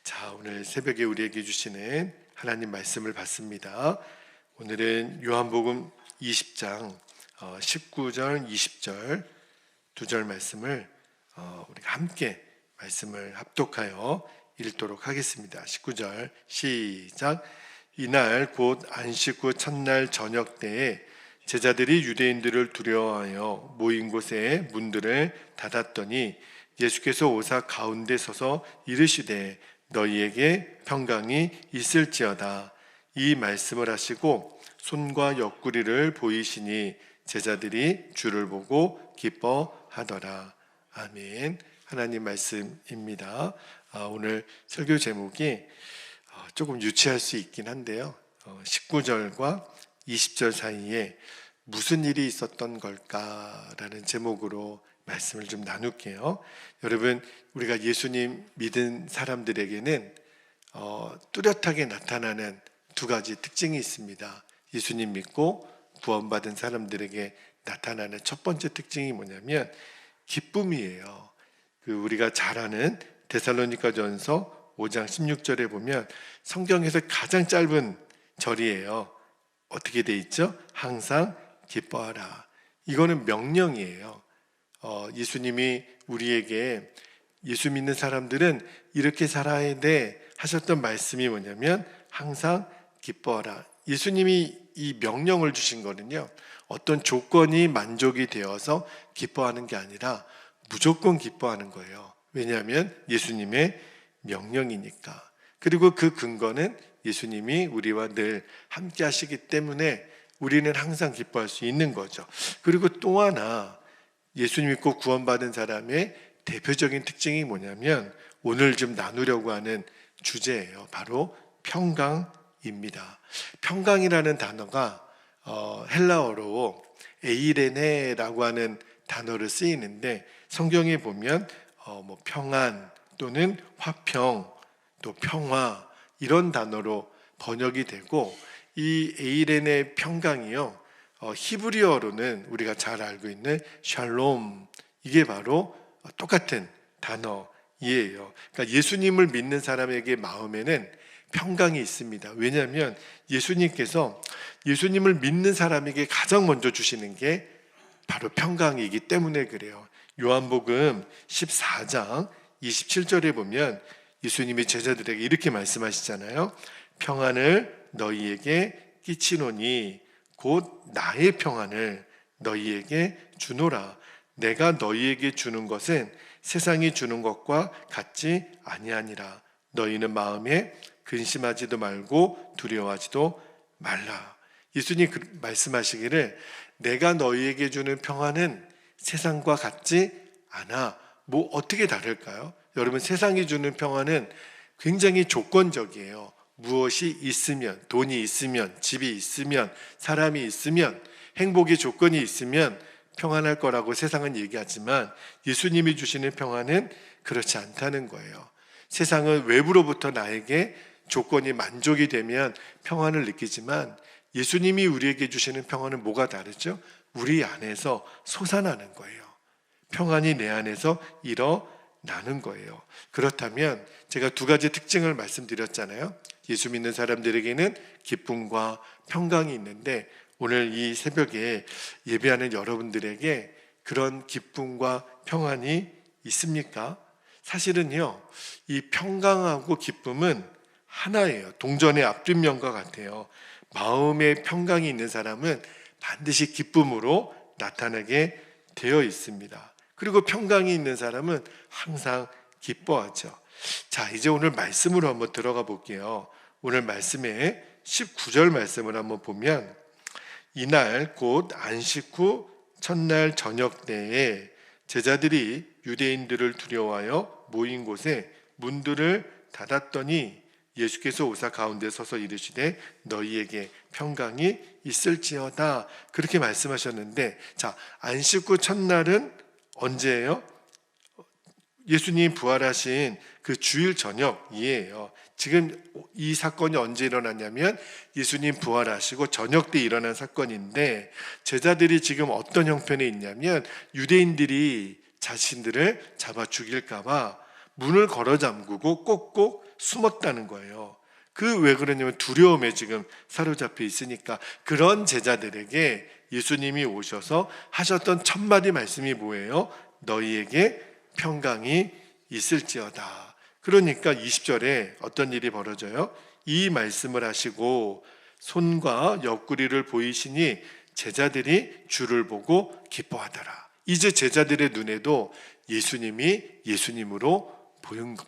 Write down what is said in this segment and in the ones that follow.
자, 오늘 새벽에 우리에게 주시는 하나님 말씀을 받습니다. 오늘은 요한복음 20장 19절, 20절 두 절 말씀을 우리가 함께 말씀을 합독하여 읽도록 하겠습니다. 19절 시작. 이날 곧 안식 후 첫날 저녁 때에 제자들이 유대인들을 두려워하여 모인 곳에 문들을 닫았더니 예수께서 오사 가운데 서서 이르시되 너희에게 평강이 있을지어다. 이 말씀을 하시고 손과 옆구리를 보이시니 제자들이 주를 보고 기뻐하더라. 아멘. 하나님 말씀입니다. 오늘 설교 제목이 조금 유치할 수 있긴 한데요. 19절과 20절 사이에 무슨 일이 있었던 걸까라는 제목으로 말씀을 좀 나눌게요. 여러분, 우리가 예수님 믿은 사람들에게는 뚜렷하게 나타나는 두 가지 특징이 있습니다. 예수님 믿고 구원받은 사람들에게 나타나는 첫 번째 특징이 뭐냐면 기쁨이에요. 우리가 잘 아는 데살로니가전서 5장 16절에 보면 성경에서 가장 짧은 절이에요. 어떻게 돼 있죠? 항상 기뻐하라. 이거는 명령이에요. 예수님이 우리에게 예수 믿는 사람들은 이렇게 살아야 돼 하셨던 말씀이 뭐냐면 항상 기뻐하라. 예수님이 이 명령을 주신 거는요, 어떤 조건이 만족이 되어서 기뻐하는 게 아니라 무조건 기뻐하는 거예요. 왜냐하면 예수님의 명령이니까. 그리고 그 근거는 예수님이 우리와 늘 함께 하시기 때문에 우리는 항상 기뻐할 수 있는 거죠. 그리고 또 하나 예수님 믿고 구원받은 사람의 대표적인 특징이 뭐냐면 오늘 좀 나누려고 하는 주제예요. 바로 평강입니다. 평강이라는 단어가 헬라어로 에이레네라고 하는 단어를 쓰이는데 성경에 보면 평안 또는 화평 또 평화 이런 단어로 번역이 되고 이 에이레네 평강이요, 히브리어로는 우리가 잘 알고 있는 샬롬, 이게 바로 똑같은 단어이에요. 그러니까 예수님을 믿는 사람에게 마음에는 평강이 있습니다. 왜냐하면 예수님께서 예수님을 믿는 사람에게 가장 먼저 주시는 게 바로 평강이기 때문에 그래요. 요한복음 14장 27절에 보면 예수님이 제자들에게 이렇게 말씀하시잖아요. 평안을 너희에게 끼치노니 곧 나의 평안을 너희에게 주노라. 내가 너희에게 주는 것은 세상이 주는 것과 같지 아니하니라. 너희는 마음에 근심하지도 말고 두려워하지도 말라. 예수님 말씀하시기를 내가 너희에게 주는 평안은 세상과 같지 않아. 뭐 어떻게 다를까요? 여러분, 세상이 주는 평안은 굉장히 조건적이에요. 무엇이 있으면, 돈이 있으면, 집이 있으면, 사람이 있으면, 행복의 조건이 있으면 평안할 거라고 세상은 얘기하지만 예수님이 주시는 평안은 그렇지 않다는 거예요. 세상은 외부로부터 나에게 조건이 만족이 되면 평안을 느끼지만 예수님이 우리에게 주시는 평안은 뭐가 다르죠? 우리 안에서 솟아나는 거예요. 평안이 내 안에서 일어나는 거예요. 그렇다면 제가 두 가지 특징을 말씀드렸잖아요. 예수 믿는 사람들에게는 기쁨과 평강이 있는데 오늘 이 새벽에 예배하는 여러분들에게 그런 기쁨과 평안이 있습니까? 사실은요, 이 평강하고 기쁨은 하나예요. 동전의 앞뒷면과 같아요. 마음에 평강이 있는 사람은 반드시 기쁨으로 나타나게 되어 있습니다. 그리고 평강이 있는 사람은 항상 기뻐하죠. 자, 이제 오늘 말씀으로 한번 들어가 볼게요. 오늘 말씀에 19절 말씀을 한번 보면 이날 곧 안식 후 첫날 저녁 때에 제자들이 유대인들을 두려워하여 모인 곳에 문들을 닫았더니 예수께서 오사 가운데 서서 이르시되 너희에게 평강이 있을지어다. 그렇게 말씀하셨는데, 자, 안식 후 첫날은 언제예요? 예수님 부활하신 그 주일 저녁이에요. 지금 이 사건이 언제 일어났냐면 예수님 부활하시고 저녁 때 일어난 사건인데 제자들이 지금 어떤 형편에 있냐면 유대인들이 자신들을 잡아 죽일까 봐 문을 걸어 잠그고 꼭꼭 숨었다는 거예요. 그 왜 그러냐면 두려움에 지금 사로잡혀 있으니까. 그런 제자들에게 예수님이 오셔서 하셨던 첫 마디 말씀이 뭐예요? 너희에게 평강이 있을지어다. 그러니까 20절에 어떤 일이 벌어져요? 이 말씀을 하시고 손과 옆구리를 보이시니 제자들이 주를 보고 기뻐하더라. 이제 제자들의 눈에도 예수님이 예수님으로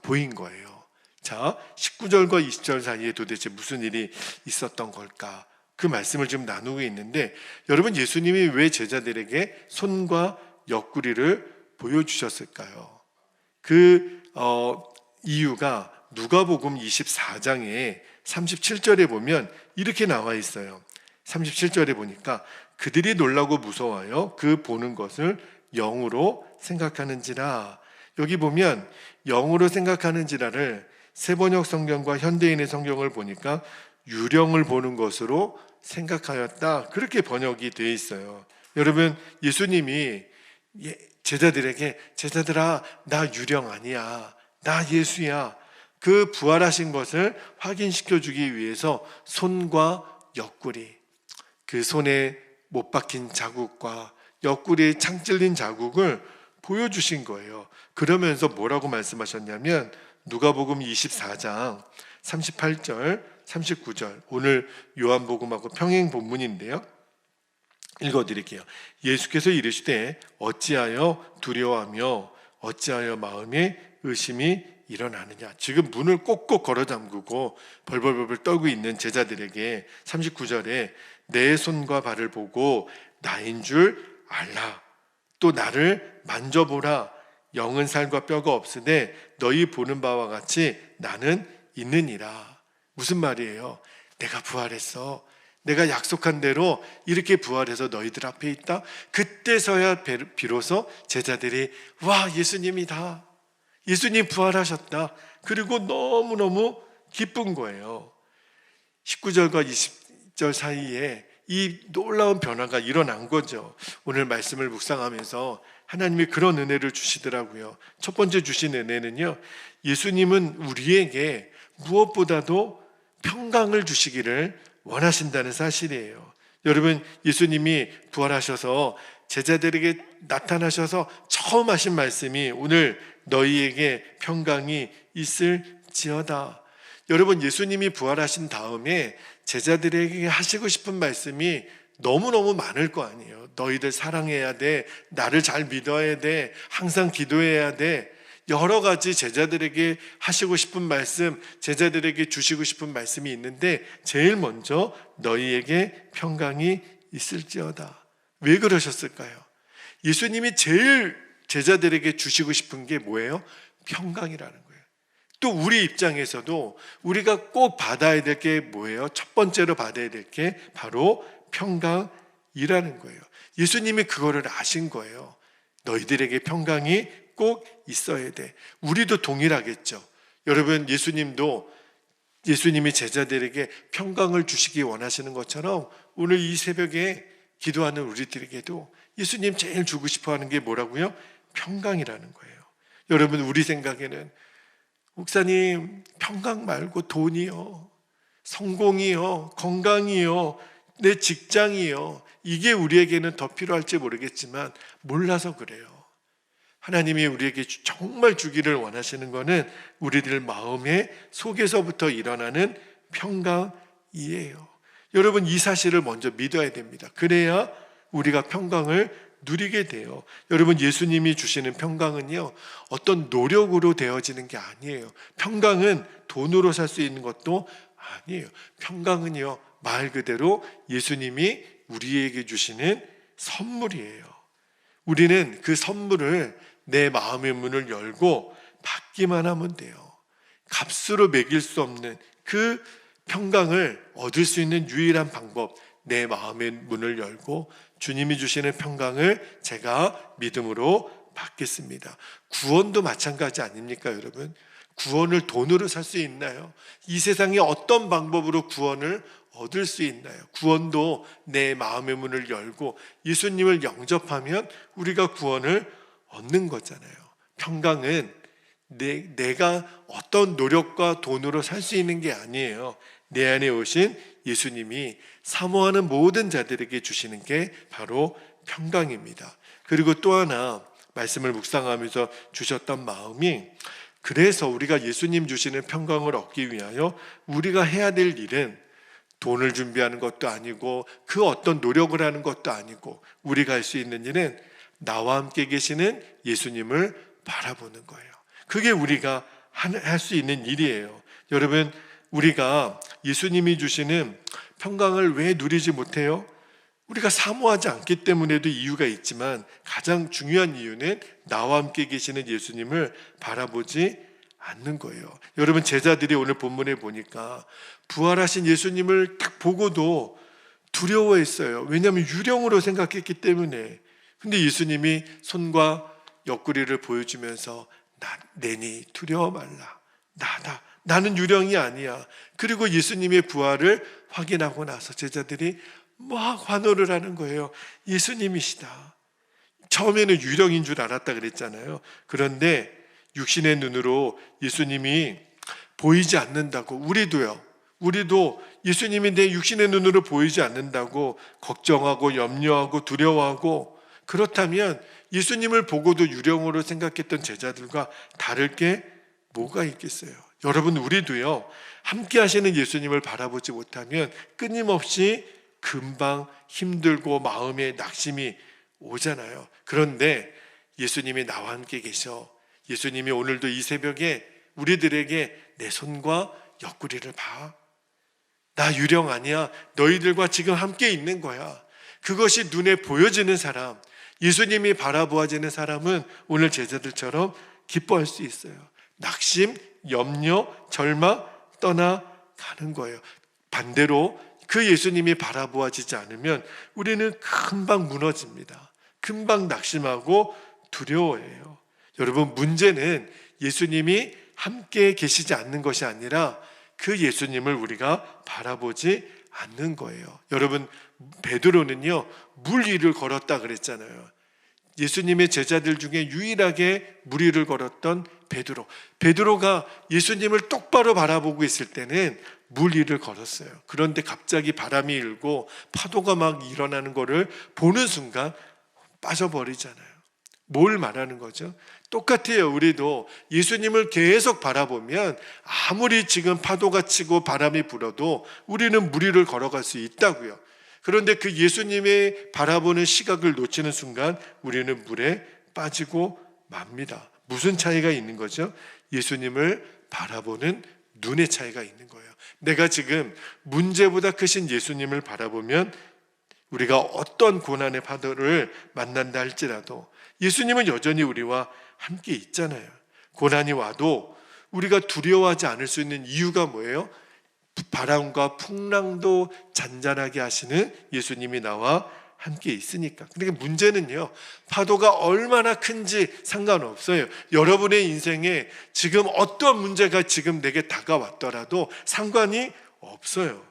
보인 거예요. 자, 19절과 20절 사이에 도대체 무슨 일이 있었던 걸까? 그 말씀을 지금 나누고 있는데, 여러분, 예수님이 왜 제자들에게 손과 옆구리를 보여주셨을까요? 그 이유가 누가복음 24장에 37절에 보면 이렇게 나와 있어요. 37절에 보니까 그들이 놀라고 무서워하여 그 보는 것을 영으로 생각하는지라. 여기 보면 영으로 생각하는지라를 세번역 성경과 현대인의 성경을 보니까 유령을 보는 것으로 생각하였다, 그렇게 번역이 되어 있어요. 여러분, 예수님이 제자들에게 제자들아, 나 유령 아니야, 나 예수야, 그 부활하신 것을 확인시켜주기 위해서 손과 옆구리, 그 손에 못 박힌 자국과 옆구리에 창 찔린 자국을 보여주신 거예요. 그러면서 뭐라고 말씀하셨냐면 누가복음 24장 38절 39절, 오늘 요한복음하고 평행 본문인데요, 읽어드릴게요. 예수께서 이르시되 어찌하여 두려워하며 어찌하여 마음에 의심이 일어나느냐. 지금 문을 꼭꼭 걸어 잠그고 벌벌벌 떨고 있는 제자들에게 39절에 내 손과 발을 보고 나인 줄 알라. 또 나를 만져보라. 영은 살과 뼈가 없으되 너희 보는 바와 같이 나는 있느니라. 무슨 말이에요? 내가 부활했어. 내가 약속한 대로 이렇게 부활해서 너희들 앞에 있다. 그때서야 비로소 제자들이 와, 예수님이다, 예수님 부활하셨다, 그리고 너무너무 기쁜 거예요. 19절과 20절 사이에 이 놀라운 변화가 일어난 거죠. 오늘 말씀을 묵상하면서 하나님이 그런 은혜를 주시더라고요. 첫 번째 주신 은혜는요, 예수님은 우리에게 무엇보다도 평강을 주시기를 원하신다는 사실이에요. 여러분, 예수님이 부활하셔서 제자들에게 나타나셔서 처음 하신 말씀이 오늘 너희에게 평강이 있을지어다. 여러분, 예수님이 부활하신 다음에 제자들에게 하시고 싶은 말씀이 너무너무 많을 거 아니에요. 너희들 사랑해야 돼, 나를 잘 믿어야 돼, 항상 기도해야 돼. 여러 가지 제자들에게 하시고 싶은 말씀, 제자들에게 주시고 싶은 말씀이 있는데 제일 먼저 너희에게 평강이 있을지어다. 왜 그러셨을까요? 예수님이 제일 제자들에게 주시고 싶은 게 뭐예요? 평강이라는 거예요. 또 우리 입장에서도 우리가 꼭 받아야 될 게 뭐예요? 첫 번째로 받아야 될 게 바로 평강이라는 거예요. 예수님이 그거를 아신 거예요. 너희들에게 평강이 꼭 있어야 돼. 우리도 동일하겠죠. 여러분, 예수님이 제자들에게 평강을 주시기 원하시는 것처럼 오늘 이 새벽에 기도하는 우리들에게도 예수님 제일 주고 싶어 하는 게 뭐라고요? 평강이라는 거예요. 여러분, 우리 생각에는 목사님, 평강 말고 돈이요, 성공이요, 건강이요, 내 직장이요, 이게 우리에게는 더 필요할지 모르겠지만 몰라서 그래요. 하나님이 우리에게 정말 주기를 원하시는 것은 우리들 마음의 속에서부터 일어나는 평강이에요. 여러분, 이 사실을 먼저 믿어야 됩니다. 그래야 우리가 평강을 누리게 돼요. 여러분, 예수님이 주시는 평강은요, 어떤 노력으로 되어지는 게 아니에요. 평강은 돈으로 살 수 있는 것도 아니에요. 평강은요, 말 그대로 예수님이 우리에게 주시는 선물이에요. 우리는 그 선물을 내 마음의 문을 열고 받기만 하면 돼요. 값으로 매길 수 없는 그 평강을 얻을 수 있는 유일한 방법, 내 마음의 문을 열고 주님이 주시는 평강을 제가 믿음으로 받겠습니다. 구원도 마찬가지 아닙니까, 여러분? 구원을 돈으로 살 수 있나요? 이 세상에 어떤 방법으로 구원을 얻을 수 있나요? 구원도 내 마음의 문을 열고 예수님을 영접하면 우리가 구원을 얻는 거잖아요. 평강은 내가 어떤 노력과 돈으로 살 수 있는 게 아니에요. 내 안에 오신 예수님이 사모하는 모든 자들에게 주시는 게 바로 평강입니다. 그리고 또 하나 말씀을 묵상하면서 주셨던 마음이, 그래서 우리가 예수님 주시는 평강을 얻기 위하여 우리가 해야 될 일은 돈을 준비하는 것도 아니고 그 어떤 노력을 하는 것도 아니고, 우리가 할 수 있는 일은 나와 함께 계시는 예수님을 바라보는 거예요. 그게 우리가 할 수 있는 일이에요. 여러분, 우리가 예수님이 주시는 평강을 왜 누리지 못해요? 우리가 사모하지 않기 때문에도 이유가 있지만, 가장 중요한 이유는 나와 함께 계시는 예수님을 바라보지 않는 거예요. 여러분, 제자들이 오늘 본문에 보니까 부활하신 예수님을 딱 보고도 두려워했어요. 왜냐하면 유령으로 생각했기 때문에. 근데 예수님이 손과 옆구리를 보여주면서 내니 두려워 말라, 나는 유령이 아니야. 그리고 예수님의 부활을 확인하고 나서 제자들이 막 환호를 하는 거예요. 예수님이시다. 처음에는 유령인 줄 알았다 그랬잖아요. 그런데 육신의 눈으로 예수님이 보이지 않는다고, 우리도 예수님이 내 육신의 눈으로 보이지 않는다고 걱정하고 염려하고 두려워하고, 그렇다면 예수님을 보고도 유령으로 생각했던 제자들과 다를 게 뭐가 있겠어요? 여러분, 우리도요, 함께 하시는 예수님을 바라보지 못하면 끊임없이 금방 힘들고 마음에 낙심이 오잖아요. 그런데 예수님이 나와 함께 계셔. 예수님이 오늘도 이 새벽에 우리들에게 내 손과 옆구리를 봐. 나 유령 아니야. 너희들과 지금 함께 있는 거야. 그것이 눈에 보여지는 사람, 예수님이 바라보아지는 사람은 오늘 제자들처럼 기뻐할 수 있어요. 낙심, 염려, 절망 떠나가는 거예요. 반대로 그 예수님이 바라보아지지 않으면 우리는 금방 무너집니다. 금방 낙심하고 두려워해요. 여러분, 문제는 예수님이 함께 계시지 않는 것이 아니라 그 예수님을 우리가 바라보지 않는 거예요. 여러분, 베드로는요, 물 위를 걸었다 그랬잖아요. 예수님의 제자들 중에 유일하게 물 위를 걸었던 베드로가 예수님을 똑바로 바라보고 있을 때는 물 위를 걸었어요. 그런데 갑자기 바람이 일고 파도가 막 일어나는 것을 보는 순간 빠져버리잖아요. 뭘 말하는 거죠? 똑같아요. 우리도 예수님을 계속 바라보면 아무리 지금 파도가 치고 바람이 불어도 우리는 물 위를 걸어갈 수 있다고요. 그런데 그 예수님의 바라보는 시각을 놓치는 순간 우리는 물에 빠지고 맙니다. 무슨 차이가 있는 거죠? 예수님을 바라보는 눈의 차이가 있는 거예요. 내가 지금 문제보다 크신 예수님을 바라보면 우리가 어떤 고난의 파도를 만난다 할지라도 예수님은 여전히 우리와 함께 있잖아요. 고난이 와도 우리가 두려워하지 않을 수 있는 이유가 뭐예요? 바람과 풍랑도 잔잔하게 하시는 예수님이 나와 함께 있으니까. 그러니까 문제는요, 파도가 얼마나 큰지 상관없어요. 여러분의 인생에 지금 어떤 문제가 지금 내게 다가왔더라도 상관이 없어요.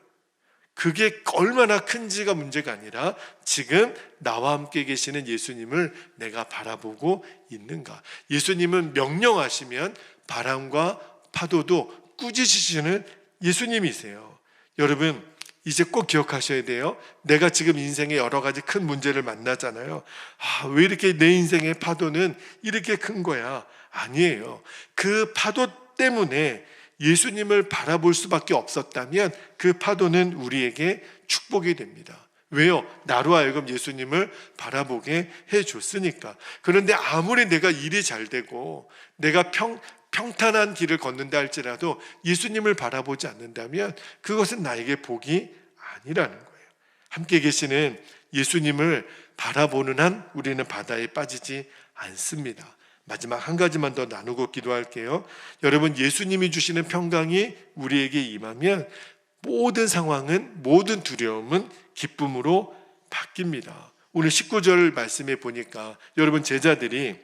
그게 얼마나 큰지가 문제가 아니라 지금 나와 함께 계시는 예수님을 내가 바라보고 있는가. 예수님은 명령하시면 바람과 파도도 꾸짖으시는 예수님이세요. 여러분, 이제 꼭 기억하셔야 돼요. 내가 지금 인생에 여러 가지 큰 문제를 만나잖아요. 왜 이렇게 내 인생의 파도는 이렇게 큰 거야? 아니에요. 그 파도 때문에 예수님을 바라볼 수밖에 없었다면 그 파도는 우리에게 축복이 됩니다. 왜요? 나로 하여금 예수님을 바라보게 해줬으니까. 그런데 아무리 내가 일이 잘 되고 내가 평탄한 길을 걷는다 할지라도 예수님을 바라보지 않는다면 그것은 나에게 복이 아니라는 거예요. 함께 계시는 예수님을 바라보는 한 우리는 바다에 빠지지 않습니다. 마지막 한 가지만 더 나누고 기도할게요. 여러분, 예수님이 주시는 평강이 우리에게 임하면 모든 상황은, 모든 두려움은 기쁨으로 바뀝니다. 오늘 19절 말씀에 보니까 여러분, 제자들이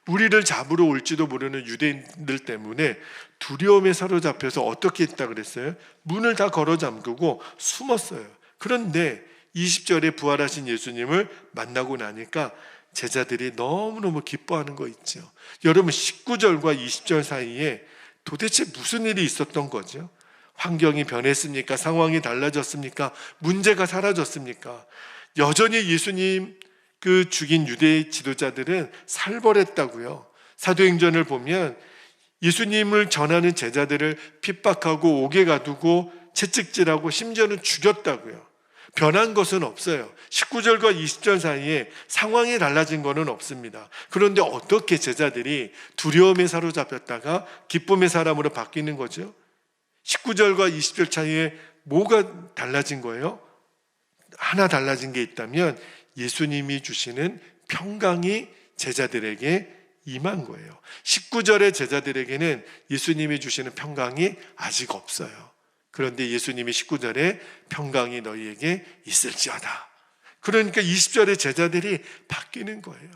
우리를 잡으러 올지도 모르는 유대인들 때문에 두려움에 사로잡혀서 어떻게 했다 그랬어요? 문을 다 걸어 잠그고 숨었어요. 그런데 20절에 부활하신 예수님을 만나고 나니까 제자들이 너무너무 기뻐하는 거 있죠. 여러분 19절과 20절 사이에 도대체 무슨 일이 있었던 거죠? 환경이 변했습니까? 상황이 달라졌습니까? 문제가 사라졌습니까? 여전히 예수님 그 죽인 유대 지도자들은 살벌했다고요. 사도행전을 보면 예수님을 전하는 제자들을 핍박하고 옥에 가두고 채찍질하고 심지어는 죽였다고요. 변한 것은 없어요. 19절과 20절 사이에 상황이 달라진 것은 없습니다. 그런데 어떻게 제자들이 두려움에 사로잡혔다가 기쁨의 사람으로 바뀌는 거죠? 19절과 20절 사이에 뭐가 달라진 거예요? 하나 달라진 게 있다면 예수님이 주시는 평강이 제자들에게 임한 거예요. 19절의 제자들에게는 예수님이 주시는 평강이 아직 없어요. 그런데 예수님이 19절에 평강이 너희에게 있을지어다. 그러니까 20절의 제자들이 바뀌는 거예요.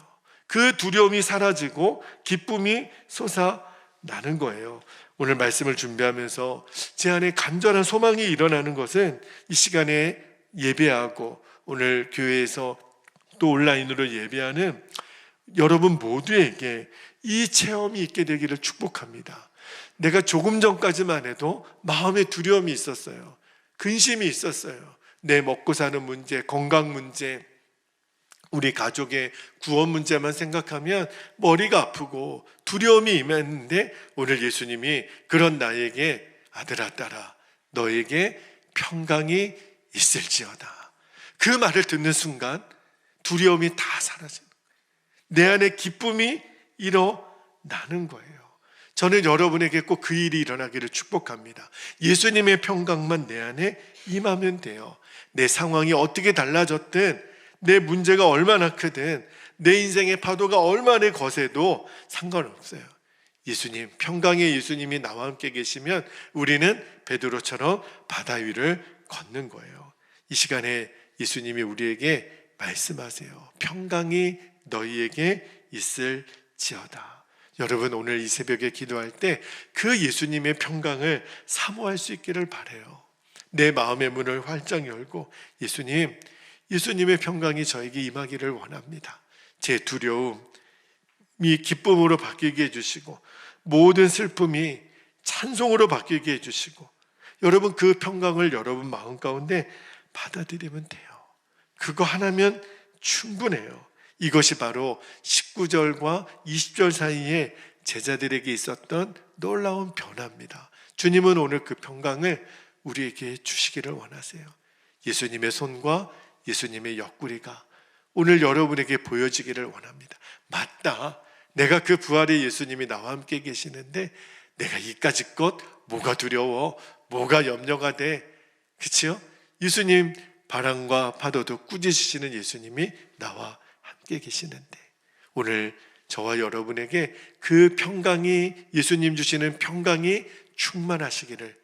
그 두려움이 사라지고 기쁨이 솟아나는 거예요. 오늘 말씀을 준비하면서 제 안에 간절한 소망이 일어나는 것은 이 시간에 예배하고 오늘 교회에서 또 온라인으로 예배하는 여러분 모두에게 이 체험이 있게 되기를 축복합니다. 내가 조금 전까지만 해도 마음에 두려움이 있었어요. 근심이 있었어요. 내 먹고 사는 문제, 건강 문제, 우리 가족의 구원 문제만 생각하면 머리가 아프고 두려움이 임했는데 오늘 예수님이 그런 나에게 아들아 딸아 너에게 평강이 있을지어다. 그 말을 듣는 순간 두려움이 다 사라지는 거예요. 내 안에 기쁨이 일어나는 거예요. 저는 여러분에게 꼭 그 일이 일어나기를 축복합니다. 예수님의 평강만 내 안에 임하면 돼요. 내 상황이 어떻게 달라졌든 내 문제가 얼마나 크든 내 인생의 파도가 얼마나 거세도 상관없어요. 예수님, 평강의 예수님이 나와 함께 계시면 우리는 베드로처럼 바다 위를 걷는 거예요. 이 시간에 예수님이 우리에게 말씀하세요. 평강이 너희에게 있을지어다. 여러분 오늘 이 새벽에 기도할 때 그 예수님의 평강을 사모할 수 있기를 바라요. 내 마음의 문을 활짝 열고 예수님의 평강이 저에게 임하기를 원합니다. 제 두려움이 기쁨으로 바뀌게 해주시고 모든 슬픔이 찬송으로 바뀌게 해주시고 여러분 그 평강을 여러분 마음 가운데 받아들이면 돼요. 그거 하나면 충분해요. 이것이 바로 19절과 20절 사이에 제자들에게 있었던 놀라운 변화입니다. 주님은 오늘 그 평강을 우리에게 주시기를 원하세요. 예수님의 손과 예수님의 옆구리가 오늘 여러분에게 보여지기를 원합니다. 맞다. 내가 그 부활의 예수님이 나와 함께 계시는데 내가 이까짓 것 뭐가 두려워? 뭐가 염려가 돼? 그치요? 예수님 바람과 파도도 꾸짖으시는 예수님이 나와 함께 계시는데 오늘 저와 여러분에게 그 평강이 예수님 주시는 평강이 충만하시기를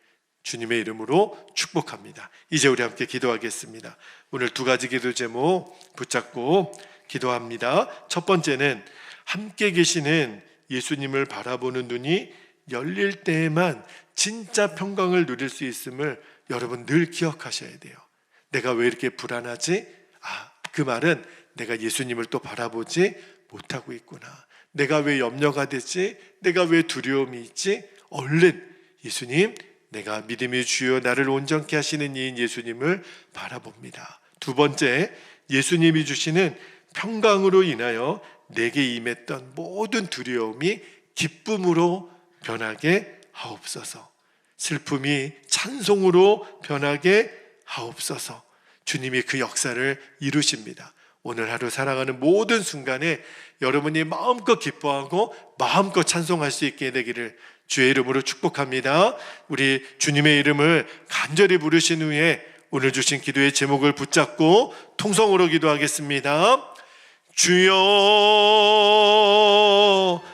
주님의 이름으로 축복합니다. 이제 우리 함께 기도하겠습니다. 오늘 두 가지 기도 제목 붙잡고 기도합니다. 첫 번째는 함께 계시는 예수님을 바라보는 눈이 열릴 때에만 진짜 평강을 누릴 수 있음을 여러분 늘 기억하셔야 돼요. 내가 왜 이렇게 불안하지? 그 말은 내가 예수님을 또 바라보지 못하고 있구나. 내가 왜 염려가 되지? 내가 왜 두려움이 있지? 얼른 예수님, 내가 믿음의 주여 나를 온전케 하시는 이인 예수님을 바라봅니다. 두 번째, 예수님이 주시는 평강으로 인하여 내게 임했던 모든 두려움이 기쁨으로 변하게 하옵소서. 슬픔이 찬송으로 변하게 하옵소서. 주님이 그 역사를 이루십니다. 오늘 하루 살아가는 모든 순간에 여러분이 마음껏 기뻐하고 마음껏 찬송할 수 있게 되기를 주의 이름으로 축복합니다. 우리 주님의 이름을 간절히 부르신 후에 오늘 주신 기도의 제목을 붙잡고 통성으로 기도하겠습니다. 주여